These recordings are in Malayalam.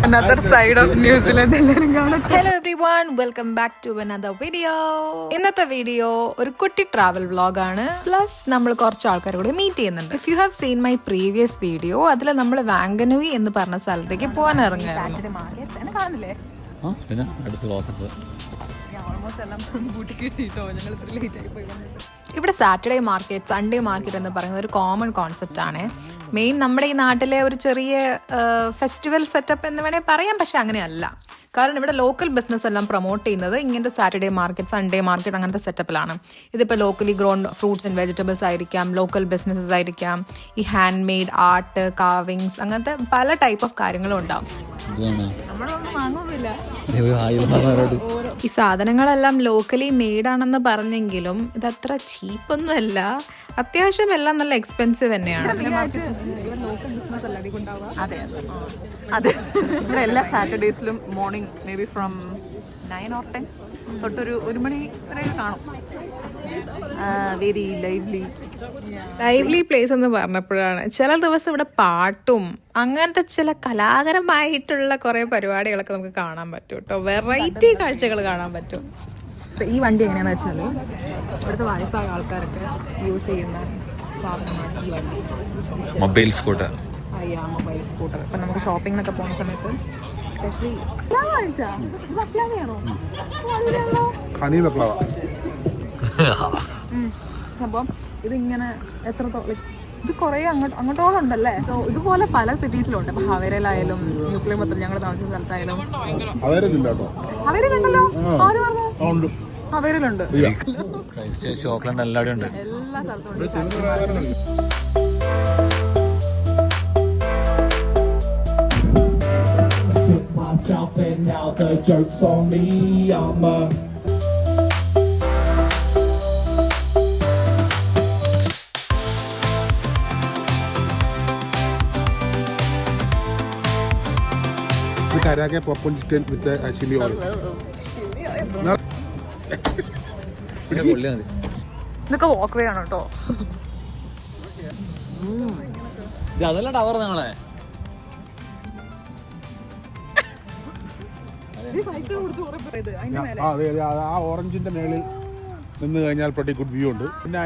Another side of New Zealand. Hello everyone, welcome back to another video. ഇന്നത്തെ വീഡിയോ ഒരു കുട്ടി ട്രാവൽ വ്ളോഗ് ആണ്. പ്ലസ് നമ്മൾ കുറച്ച് ആൾക്കാരെ കൂടെ മീറ്റ് ചെയ്യുന്നുണ്ട്. If you have seen my previous video, അതിൽ നമ്മൾ വാങ്കനൂയി എന്ന് പറഞ്ഞ സ്ഥലത്തേക്ക് പോകാൻ ഇറങ്ങുകയായിരുന്നു. ഇവിടെ സാറ്റർഡേ മാർക്കറ്റ്, സൺഡേ മാർക്കറ്റ് എന്ന് പറയുന്നത് ഒരു കോമൺ കോൺസെപ്റ്റ് ആണ്. മെയിൻ നമ്മുടെ ഈ നാട്ടിലെ ഒരു ചെറിയ ഫെസ്റ്റിവൽ സെറ്റപ്പ് എന്ന് വേണേൽ പറയാം, പക്ഷെ അങ്ങനെയല്ല. കാരണം ഇവിടെ ലോക്കൽ ബിസിനസ് എല്ലാം പ്രൊമോട്ട് ചെയ്യുന്നത് ഇങ്ങനത്തെ സാറ്റർഡേ മാർക്കറ്റ്, സൺഡേ മാർക്കറ്റ് അങ്ങനത്തെ സെറ്റപ്പിലാണ്. ഇതിപ്പോൾ locally grown fruits and vegetables ആയിരിക്കാം, ലോക്കൽ ബിസിനസ്സസ് ആയിരിക്കാം, ഈ ഹാൻഡ് മെയ്ഡ് ആർട്ട്, കാവിങ്സ്, അങ്ങനത്തെ പല ടൈപ്പ് ഓഫ് കാര്യങ്ങളും ഉണ്ടാവും. ഈ സാധനങ്ങളെല്ലാം ലോക്കലി മെയ്ഡാണെന്ന് പറഞ്ഞെങ്കിലും ഇതത്ര ചീപ്പൊന്നും അല്ല. അത്യാവശ്യം എല്ലാം നല്ല എക്സ്പെൻസീവ് തന്നെയാണ്. അതെ, ഇവിടെ എല്ലാ സാറ്റർഡേസിലും morning may be from 9 or 10 തൊട്ടൊരു 1 മണി വരെ കാണും. വെരി ലൈവ്ലി പ്ലേസ് എന്ന് പറഞ്ഞപ്പോഴാണ് ചില ദിവസം ഇവിടെ പാട്ടും അങ്ങനത്തെ ചില കലാകാരമായിട്ടുള്ള കുറെ പരിപാടികളൊക്കെ നമുക്ക് കാണാൻ പറ്റും കേട്ടോ. വെറൈറ്റി കാഴ്ചകൾ കാണാൻ പറ്റും. ഈ വണ്ടി എങ്ങനെയാണെന്ന് വെച്ചാൽ ഇവിടുത്തെ വയസ്സായ ആൾക്കാരൊക്കെ യൂസ് ചെയ്യുന്ന സാധനമാണ് ഈ വണ്ടി. Mobile scooter. Mobile scooter. ഇപ്പം നമുക്ക് ഷോപ്പിങ്ങിനൊക്കെ പോകുന്ന സമയത്ത് സ്പെഷ്യലി അപ്പം ഇതിങ്ങനെ എത്രത്തോളം ഇത് കുറേ അങ്ങോട്ടോളം ഉണ്ടല്ലേ. സോ ഇതുപോലെ പല സിറ്റീസിലുണ്ട്. ഇപ്പൊ ഹവേരയിലായാലും ന്യൂക്ലിയർ ഞങ്ങൾ താമസിക്കുന്ന സ്ഥലത്തായാലും ഹവേരയിലുണ്ടല്ലോ. ആര് പറഞ്ഞു? ഹവേരയിലുണ്ട്. ചോക്ലേറ്റ് എല്ലാവരും ഉണ്ട്. എല്ലാ സ്ഥലത്തും ഉണ്ട്. And now the joke's on me. I'm Karaage popcorn chicken with the chili oil. ഇതൊക്കെ വാക്ക് വേ ആണ് കേട്ടോ. അതല്ല ടവർ നമ്മളെ ആ ഓറഞ്ചിന്റെ മേളിൽ നിന്ന് കഴിഞ്ഞാൽ പ്രതി ഗുഡ് വ്യൂ ഉണ്ട്. പിന്നെ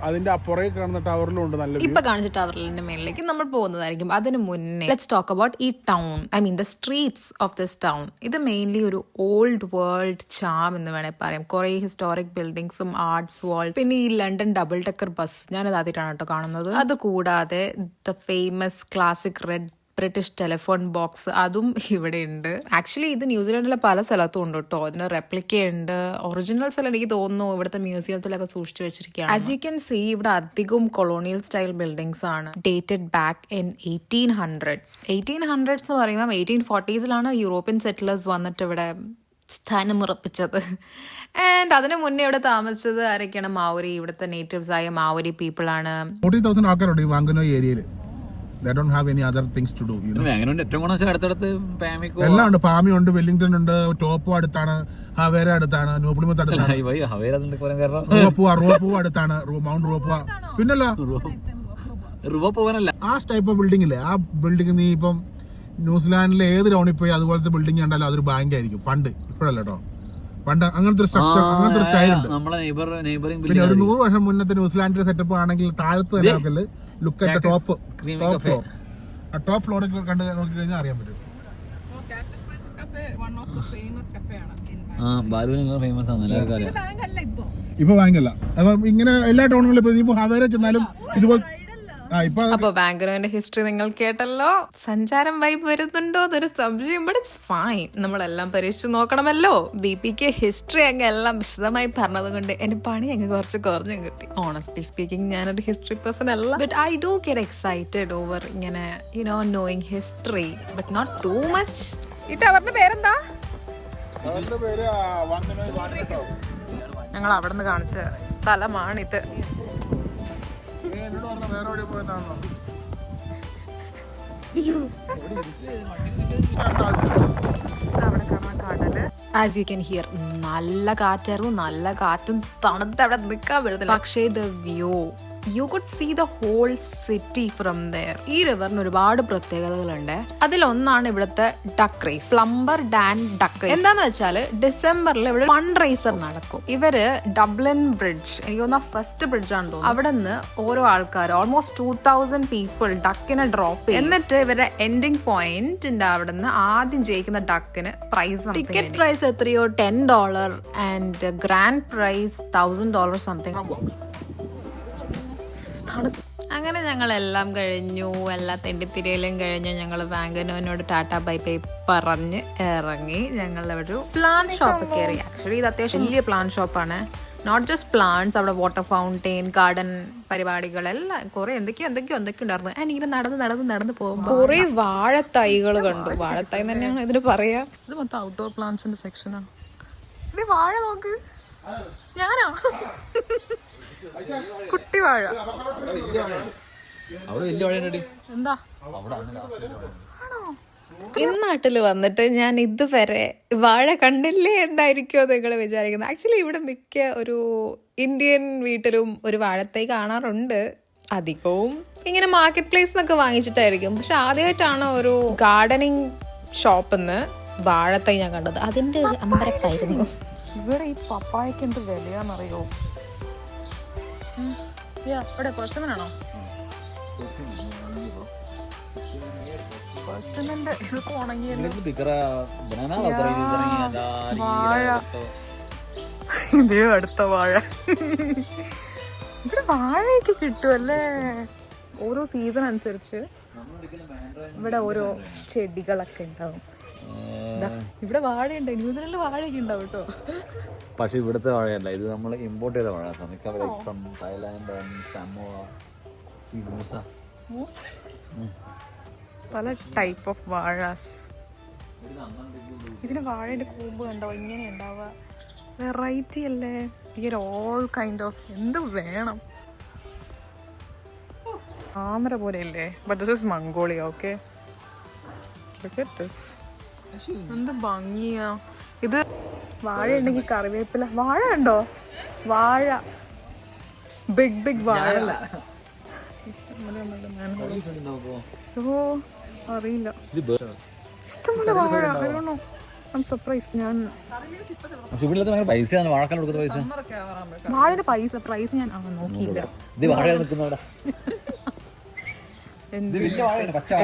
അതിന്റെ അപ്പുറേ കാണുന്ന ടവറിലും ഉണ്ട് നല്ല വ്യൂ. ഇപ്പൊ കാണിച്ച ടവറിന്റെ മേളിലേക്ക് നമ്മൾ പോകുന്നതായിരിക്കും. അതിന് മുന്നേ ലെറ്റ്സ് ടോക്ക് അബൌട്ട് ഈ town, I mean the streets of this town. ഇത് മെയിൻലി ഒരു ഓൾഡ് വേൾഡ് ചാം എന്ന് വേണേൽ പറയാം. കുറെ ഹിസ്റ്റോറിക് ബിൽഡിങ്സും ആർട്സ് വാൾസ്, പിന്നെ ഈ ലണ്ടൻ ഡബിൾ ഡെക്കർ ബസ്, ഞാനത് ആദ്യമായിട്ടാണ് കേട്ടോ കാണുന്നത്. അത് കൂടാതെ the famous classic red British telephone box, അതും ഇവിടെ ഉണ്ട്. ആക്ച്വലി ഇത് ന്യൂസിലാൻഡിലെ പല സ്ഥലത്തും ഉണ്ട് കേട്ടോ. അതിന് റെപ്ലിക്ക ഉണ്ട്. ഒറിജിനൽസ് എല്ലാം എനിക്ക് തോന്നുന്നു ഇവിടുത്തെ മ്യൂസിയത്തിലൊക്കെ സൂക്ഷിച്ചു വെച്ചിരിക്കുകയാണ്. ആസ് യു ക്യാൻ സീ ഇവിടെ അധികവും കൊളോണിയൽ സ്റ്റൈൽ ബിൽഡിങ്സ് ആണ്. Dated back in 1800s. 1800s എന്ന് പറയുമ്പോൾ 1840s യൂറോപ്യൻ സെറ്റിലേഴ്സ് വന്നിട്ട് ഇവിടെ സ്ഥാനമുറപ്പിച്ചത്. ആൻഡ് അതിന് മുന്നേ ഇവിടെ താമസിച്ചത് ആരൊക്കെയാണ്? മാവോരി, ഇവിടുത്തെ നേറ്റീവ്സ് ആയ മാവോരി പീപ്പിൾ ആണ്. 40,000 ആൾക്കാരുണ്ട് ഈ വാങ്കനോയി ഏരിയയിൽ. They don't have any other things to do, you know. എല്ലാം ഉണ്ട്. പാമി ഉണ്ട്, വെല്ലിംഗ്ടൺ ഉണ്ട്, ടോപ്പോ അടുത്താണ്, ഹവേര അടുത്താണ്, ന്യൂപ്ലിമത്ത് അടുത്താണ്, റോപ്പോ അടുത്താണ്, മൗണ്ട് റോപ്പോ. പിന്നല്ല ആ ടൈപ്പ് ഓഫ് ബിൽഡിംഗ് ഇല്ലേ, ആ ബിൽഡിംഗ് നീ ഇപ്പം ന്യൂസിലാൻഡിലെ ഏത് ടൗണിൽ പോയി അതുപോലത്തെ ബിൽഡിംഗ് കണ്ടാലും അതൊരു ബാങ്ക് ആയിരിക്കും. പണ്ട്, ഇപ്പോഴല്ല കേട്ടോ. പണ്ട് അങ്ങനത്തെ ഒരു സ്ട്രക്ചർ, അങ്ങനത്തെ ഒരു സ്റ്റൈൽ ഉണ്ട്. പിന്നെ ഒരു 100 വർഷം മുന്നത്തെ ന്യൂസിലാൻഡിലെ സെറ്റപ്പ് ആണെങ്കിൽ താഴത്ത് തന്നെ ലുക്ക് അറ്റ് ടോപ്പ് ഫ്ലോർ. ആ ടോപ്പ് ഫ്ലോറിൽ കണ്ട് നോക്കി കഴിഞ്ഞാൽ അറിയാൻ പറ്റും. ഇപ്പൊ ബാങ്കല്ല. അപ്പൊ ഇങ്ങനെ എല്ലാ ടൗണുകളിലും ഇപ്പൊ ഹവേര ചെന്നാലും ഇതുപോലെ. അപ്പൊ ബാംഗ്ലൂരിന്റെ ഹിസ്റ്ററി നിങ്ങൾ കേട്ടല്ലോ. സഞ്ചാരം വൈബ് വരുന്നുണ്ടോ എന്നൊരു സംശയം, ബട്ട് ഇറ്റ്സ് ഫൈൻ. നമ്മളെല്ലാം പരീക്ഷിച്ച് നോക്കണമല്ലോ. ബിപിക്ക് ഹിസ്റ്ററി അങ്ങ് എല്ലാം വിശദമായി പറഞ്ഞത് കൊണ്ട് എന്റെ പണി അങ്ങ് കുറച്ച് കുറഞ്ഞു കിട്ടി. ഓണസ്റ്റ്ലി സ്പീക്കിംഗ് ഞാനൊരു ഹിസ്റ്ററി പേഴ്സൺ അല്ല, but I do get excited over ഇങ്ങനെ knowing history, but not too much. ഈ ടവറിന്റെ പേരെന്താ? ഞങ്ങൾ അവിടെ നിന്ന് കാണിച്ച സ്ഥലമാണിത്. ആസ് യു ക്യാൻ ഹിയർ, നല്ല കാറ്റായിരുന്നു. നല്ല കാറ്റും തണുത്ത് അവിടെ നിൽക്കാൻ പറ്റത്തില്ല. പക്ഷേ the view you could see the whole city from there. ഈ റിവറിന് ഒരുപാട് പ്രത്യേകതകളുണ്ട്. അതിലൊന്നാണ് ഇവിടുത്തെ duck race, plumber Dan duck race. എന്താന്ന് വെച്ചാല് ഡിസംബറിൽ ഇവിടെ ഫണ്ട് റേസർ നടക്കും. ഇവര് ഡബ്ലിൻ ബ്രിഡ്ജ്, എനിക്ക് തോന്നുന്ന ഫസ്റ്റ് ബ്രിഡ്ജ് ആണെന്ന് തോന്നുന്നു, അവിടെ നിന്ന് ഓരോ ആൾക്കാർ ഓൾമോസ്റ്റ് 2000 പീപ്പിൾ ഡക്കിനെ ഡ്രോപ്പ് ചെയ്യും. എന്നിട്ട് ഇവരുടെ എൻഡിങ് പോയിന്റ് അവിടെ നിന്ന് ആദ്യം ജയിക്കുന്ന ഡക്കിന് പ്രൈസ്. ടിക്കറ്റ് പ്രൈസ് എത്രയോ $10 ആൻഡ് ഗ്രാൻഡ് പ്രൈസ് $1000 സംതിങ്. അങ്ങനെ ഞങ്ങളെല്ലാം കഴിഞ്ഞു, എല്ലാ തെണ്ടിത്തിരിയിലും കഴിഞ്ഞു. ഞങ്ങൾ വാങ്കനോനോട് ടാറ്റ ബൈ ബൈ പറഞ്ഞ് ഇറങ്ങി. ഞങ്ങൾ ഒരു പ്ലാന്റ് ഷോപ്പ് കയറി. ആക്ച്വലി ഇത് അത്യാവശ്യം വലിയ പ്ലാന്റ് ഷോപ്പാണ്. നോട്ട് ജസ്റ്റ് പ്ലാന്റ്സ്, അവിടെ വാട്ടർ ഫൗണ്ടെയിൻ, ഗാർഡൻ പരിപാടികളെല്ലാം കുറെ എന്തൊക്കെയോ ഉണ്ടായിരുന്നു. ഞാനിങ്ങനെ നടന്ന് പോകുമ്പോൾ കുറെ വാഴത്തൈകൾ കണ്ടു. വാഴത്തൈ തന്നെയാണ് ഇതിന് പറയാ. ഇത് മൊത്തം ഔട്ട്ഡോർ പ്ലാന്റ്സിന്റെ സെക്ഷനാണ്. ഇത് വാഴ നോക്ക്, ഞാനോ കുട്ടി വാഴ. എന്താ ഈ നാട്ടില് വന്നിട്ട് ഞാൻ ഇതുവരെ വാഴ കണ്ടില്ലേ എന്നായിരിക്കുമോ നിങ്ങൾ വിചാരിക്കുന്നത്. ആക്ച്വലി ഇവിടെ മിക്ക ഒരു ഇന്ത്യൻ വീട്ടിലും ഒരു വാഴത്തൈ കാണാറുണ്ട്. അധികവും ഇങ്ങനെ മാർക്കറ്റ് പ്ലേസ് എന്നൊക്കെ വാങ്ങിച്ചിട്ടായിരിക്കും. പക്ഷെ ആദ്യമായിട്ടാണ് ഒരു ഗാർഡനിങ് ഷോപ്പിന്ന് വാഴത്തൈ ഞാൻ കണ്ടത്. അതിന്റെ ഒരു അമ്പരപ്പായിരുന്നു. ഇവിടെ ഈ പപ്പായക്ക് എന്ത് വിലയാന്നറിയോ? ഇവിടെ പെർസിമനാണോ? പെർസിമന്റെ ഇതൊക്കെ ഉണങ്ങിയല്ലോ. വാഴ, ഇതേ അടുത്ത വാഴ. ഇവിടെ വാഴയൊക്കെ കിട്ടുമല്ലേ ഓരോ സീസൺ അനുസരിച്ച്. ഇവിടെ ഓരോ ചെടികളൊക്കെ ഉണ്ടാവും. ഇവിടെ വാഴയുണ്ട്, ന്യൂസിലൻഡിൽ വാഴയൊക്കെ ഉണ്ടാവും കേട്ടോ. പക്ഷെ ഇവിടുത്തെ വാഴയല്ല, ഇത് നമ്മൾ ഇമ്പോർട്ട് ചെയ്ത വാഴ. ഫ്രം തായ്ലാൻഡ്, സമോവ, മൂസ, പല ടൈപ്പ് ഓഫ് വാഴാസ്. ഇതിന് വാഴയുടെ കൂമ്പ് കണ്ടോ ഇങ്ങനെ ഉണ്ടാവുക. വെറൈറ്റി അല്ലേ. ഓൾ കൈൻഡ് ഓഫ് എന്ത് വേണം. താമര പോലെ അല്ലേ. But this is Mongolia. Okay, എന്ത് ഭംഗിയാ ഇത്. വാഴ ഉണ്ടെങ്കിൽ കറിവേപ്പില. വാഴ ഉണ്ടോ? വാഴ ബിഗ് വാഴ. സോ അറിയില്ല, ഇഷ്ടംപോലെ വാഴ. I surprised. ഞാൻ വാഴയുടെ പ്രൈസ് ഞാൻ നോക്കിയില്ല.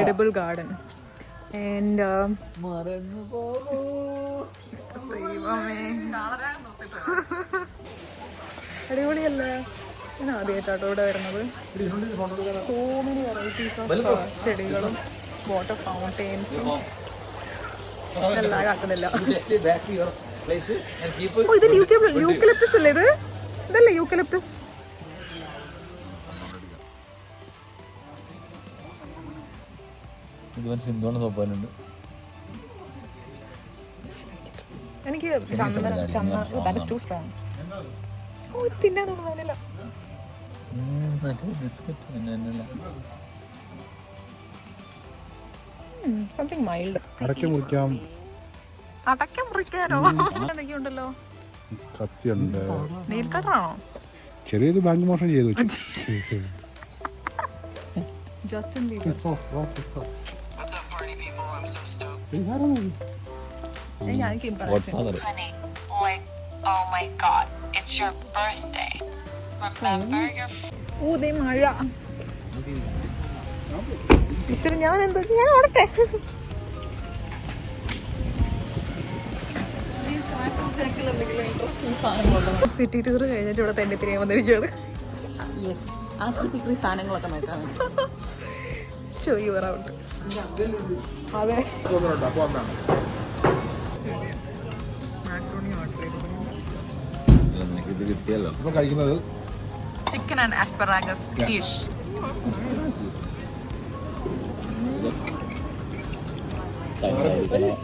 എഡിബിൾ ഗാർഡൻ ആൻഡ് ദൈവമേ അടിപൊളിയല്ലേ. ഞാൻ ആദ്യമായിട്ടാട്ടോ ഇവിടെ വരുന്നത്. സോ മെനി വെറൈറ്റീസ് ഓഫ് ചെടികളും വാട്ടർ ഫൗണ്ടെയിൻസും എല്ലാം കാട്ടുന്നില്ല. ഇത് യൂക്കലിപ്റ്റസ് അല്ലേ? ഇതല്ലേ യൂക്കലിപ്റ്റസ്? എനിക്ക് ടു സ്ട്രോങ്. ഓ, ഇത് തിന്നാൻ തോന്നുന്നില്ല. Something mild. അടയ്ക്ക മുറിക്കാനോ? എന്തൊക്കെയുണ്ടല്ലോ. കത്തിയുണ്ട്. നെയിൽ കട്ടറാണോ? ചെറിയൊരു ബാങ്ക് മോഷണം ചെയ്തു വെച്ചു. Justin Bieber. മഴ. ഞാൻ എന്താ ഞാൻ ഓടട്ടെ. സിറ്റി ടൂർ കഴിഞ്ഞിട്ട് ഇവിടെ തെണ്ടിത്തിരിയാൻ വന്നിരിക്കുകയാണ്. സാധനങ്ങളൊക്കെ നോക്കാം. Show you around. അതെ, കഴിക്കുന്നത് chicken and asparagus dish.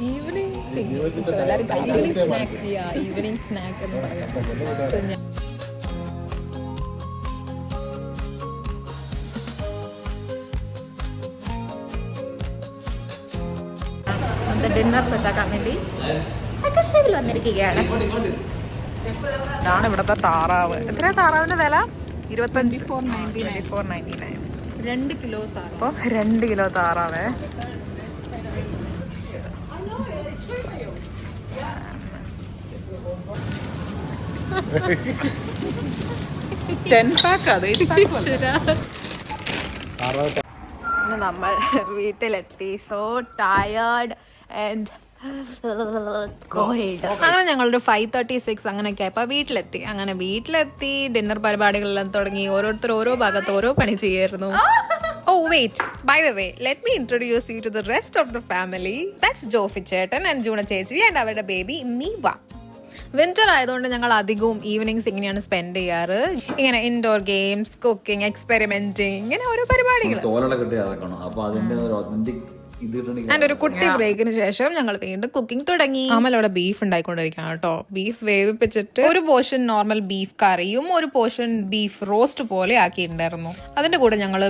Evening snack. Evening snack എന്ന് പറയാം. ഡിന്നർ സെറ്റാക്കാൻ വേണ്ടി വന്നിരിക്കുകയാണ്. ഇതാണ് ഇവിടുത്തെ താറാവ്. എത്രയാ താറാവിന്റെ വില? 24.99. 2 കിലോ താറാവ്. അപ്പോൾ 2 കിലോ താറാവേ. നമ്മൾ വീട്ടിലെത്തി. So tired and called. അങ്ങനെ ഞങ്ങളൊരു 5:36 അങ്ങനെയൊക്കെ ആയപ്പോൾ വീട്ടിലെത്തി ഡിന്നർ പരിപാടികളെല്ലാം തുടങ്ങി. ഓരോരുത്തർ ഓരോ ഭാഗത്ത് ഓരോ പണി ചെയ്യായിരുന്നു. Oh wait, by the way, let me introduce you to the rest of the family. That's Jofi ചേട്ടൻ and Juna ചേച്ചി and അവരുടെ ബേബി മീവ. വിന്റർ ആയതുകൊണ്ട് ഞങ്ങൾ അധികവും ഈവനിങ്സ് ഇങ്ങനെയാണ് സ്പെൻഡ് ചെയ്യാറ്. ഇങ്ങനെ ഇൻഡോർ ഗെയിംസ്, കുക്കിംഗ്, എക്സ്പെരിമെന്റിങ്, ഇങ്ങനെ ഓരോ പരിപാടികൾ. ആൻഡ് ഒരു കുട്ടി ബ്രേക്കിന് ശേഷം ഞങ്ങൾ വീണ്ടും കുക്കിംഗ് തുടങ്ങി. അമലവിടെ ബീഫ് ഉണ്ടായിക്കൊണ്ടിരിക്കുകയാണ് കേട്ടോ. ബീഫ് വേവിപ്പിച്ചിട്ട് ഒരു പോർഷൻ നോർമൽ ബീഫ് കറിയും ഒരു പോർഷൻ ബീഫ് റോസ്റ്റ് പോലെ ആക്കിയിട്ടുണ്ടായിരുന്നു. അതിന്റെ കൂടെ ഞങ്ങൾ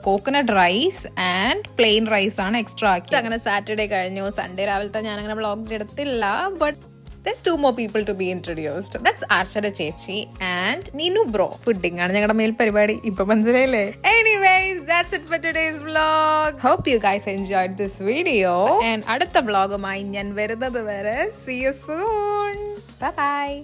coconut rice and plain rice ആണ് എക്സ്ട്രാ ആക്കി. അങ്ങനെ സാറ്റർഡേ കഴിഞ്ഞു. സൺഡേ രാവിലത്തെ ഞാൻ അങ്ങനെ വ്ളോഗ് എടുത്തില്ല. But there's 2 more people to be introduced. That's Archana ചേച്ചി and Ninu bro. ഫുഡിംഗ് ആണ് ഞങ്ങളുടെ മെയിൽ പരിപാടി. ഇപ്പൊ മനസ്സിലായില്ലേ? Anyways, that's it for today's vlog. Hope you guys enjoyed this video. And അടുത്ത വ്ളോഗുമായി ഞാൻ വരുന്നത് വരെ see you soon. Bye bye.